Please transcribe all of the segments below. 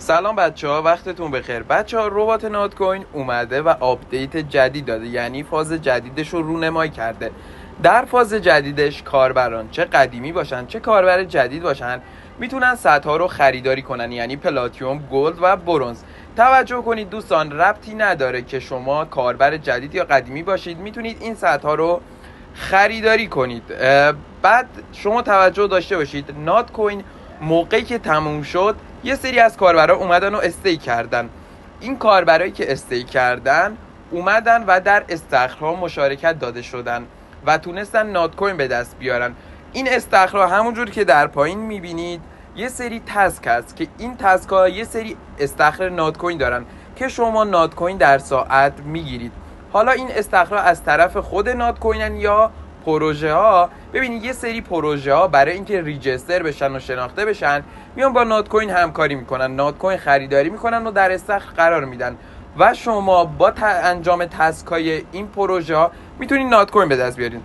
سلام بچه‌ها، وقتتون بخیر. بچه‌ها، ربات نات کوین اومده و آپدیت جدید داده، یعنی فاز جدیدش رو رونمایی کرده. در فاز جدیدش کاربران چه قدیمی باشن چه کاربر جدید باشن میتونن سطرها رو خریداری کنن، یعنی پلاتینوم، گلد و برنز. توجه کنید دوستان، ربطی نداره که شما کاربر جدید یا قدیمی باشید، میتونید این سطرها رو خریداری کنید. بعد شما توجه داشته باشید، نات کوین موقعی که تموم شد یه سری از کاربرا اومدن و استیک کردن. این کاربرایی که استیک کردن اومدن و در استخرها مشارکت داده شدن و تونستن نات کوین به دست بیارن. این استخرها همونجور که در پایین میبینید یه سری تسک هست که این تسک ها یه سری استخر نات کوین دارن که شما نات کوین در ساعت میگیرید. حالا این استخرها از طرف خود نات کوینن یا پروژه ها. ببینید یه سری پروژه ها برای اینکه ریجستر بشن و شناخته بشن میان با نات کوین همکاری میکنن، نات کوین خریداری میکنن و در استخر قرار میدن و شما با انجام تسک های این پروژه ها میتونید نات کوین به دست بیارید.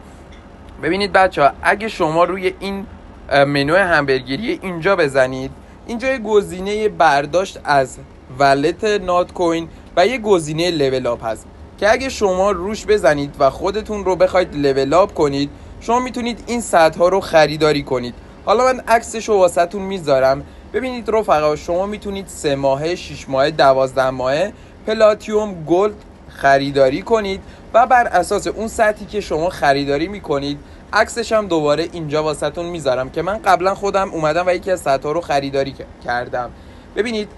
ببینید بچه ها، اگه شما روی این منو همبرگری اینجا بزنید، اینجا یه گزینه برداشت از ولت نات کوین و یه گزینه لول اپ هست که اگه شما روش بزنید و خودتون رو بخواید لول اپ کنید، شما میتونید این سطح ها رو خریداری کنید. حالا من عکسش رو واسهتون میذارم. ببینید رفقا، شما میتونید 3 ماهه، 6 ماهه، 12 ماهه پلاتینوم، گلد خریداری کنید و بر اساس اون سطحی که شما خریداری میکنید، عکسش هم دوباره اینجا واسهتون میذارم که من قبلا خودم اومدم و یکی از سطح ها رو خریداری کردم. ببینید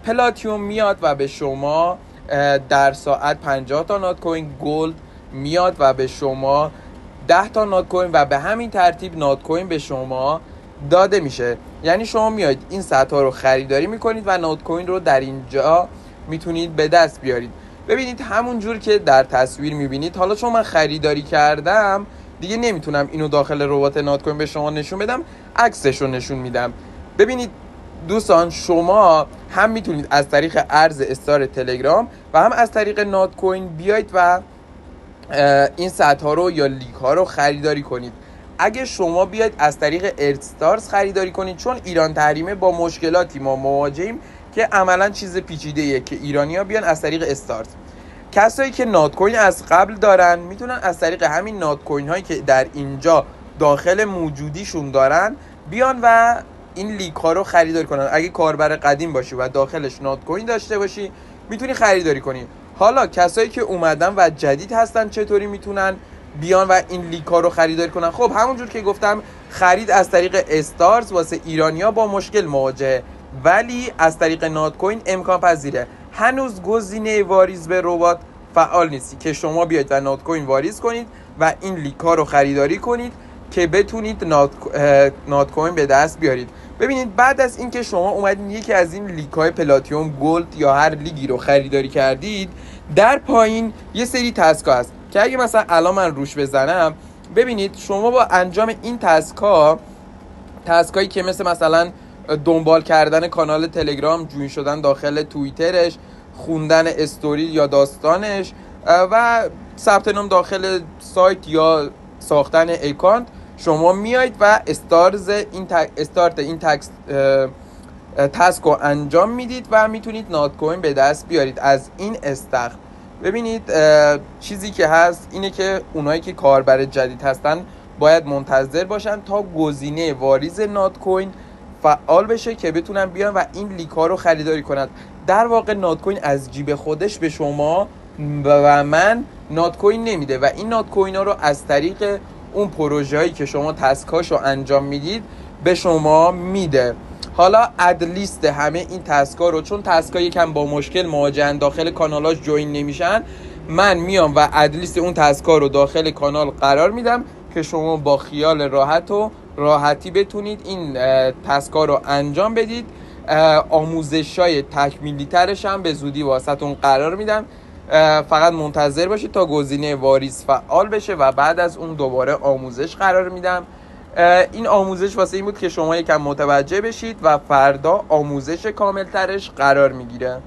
پلاتینوم میاد و به شما در ساعت 50 تا نات کوین، گلد میاد و به شما 10 تا نات کوین و به همین ترتیب نات کوین به شما داده میشه. یعنی شما میاید این سطح ها رو خریداری میکنید و نات کوین رو در اینجا میتونید به دست بیارید. ببینید همون جور که در تصویر میبینید. حالا چون من خریداری کردم دیگه نمیتونم اینو داخل ربات نات کوین به شما نشون بدم، عکسش رو نشون میدم. ببینید دوستان، شما هم میتونید از طریق ارز استار تلگرام و هم از طریق نات کوین بیاید و این سطح ها رو یا لیگ ها رو خریداری کنید. اگه شما بیاید از طریق ارستارز خریداری کنید، چون ایران تحریمه، با مشکلاتی ما مواجهیم که عملا چیز پیچیده ایه که ایرانی ها بیان از طریق استارز. کسایی که نات کوین از قبل دارن میتونن از طریق همین نات کوین هایی که در اینجا داخل موجودیشون دارن بیان و این لیگ ها رو خریداری کنن. اگه کاربر قدیم باشی و داخلش نات کوین داشته باشی میتونی خریداری کنی. حالا کسایی که اومدن و جدید هستن چطوری میتونن بیان و این لیگ ها رو خریداری کنن؟ خب همونجور که گفتم، خرید از طریق استارز واسه ایرانیا با مشکل مواجهه، ولی از طریق نات کوین امکان پذیره. هنوز گزینه واریز به ربات فعال نیستی که شما بیاید و نات کوین واریز کنید و این لیگ ها رو خریداری کنید که بتونید نات کوین به دست بیارید. ببینید بعد از اینکه شما اومدین یکی از این لیگ های پلاتینوم، گلد یا هر لیگی رو خریداری کردید، در پایین یه سری تسک ها هست که اگه مثلا الان من روش بزنم، ببینید شما با انجام این تسکایی که مثلا دنبال کردن کانال تلگرام، جوین شدن داخل توییترش، خوندن استوری یا داستانش و ثبت نام داخل سایت یا ساختن اکانت، شما میایید و استارت این تسک رو انجام میدید و میتونید نات کوین به دست بیارید از این استخر. ببینید چیزی که هست اینه که اونایی که کاربر جدید هستن باید منتظر باشن تا گزینه واریز نات کوین فعال بشه که بتونن بیان و این لیگ ها رو خریداری کنند. در واقع نات کوین از جیب خودش به شما و من نات کوین نمیده و این نات کوین ها رو از طریق اون پروژه هایی که شما تسکاش رو انجام میدید به شما میده. حالا ادلیست همه این تسکا رو، چون تسکا یکم با مشکل مواجهن، داخل کانالاش جوین نمیشن، من میام و ادلیست اون تسکا رو داخل کانال قرار میدم که شما با خیال راحت و راحتی بتونید این تسکا رو انجام بدید. آموزشای تکمیلی ترش هم به زودی واسهتون قرار میدم. فقط منتظر باشید تا گزینه واریز فعال بشه و بعد از اون دوباره آموزش قرار میدم. این آموزش واسه این بود که شما یکم متوجه بشید و فردا آموزش کامل ترش قرار میگیره.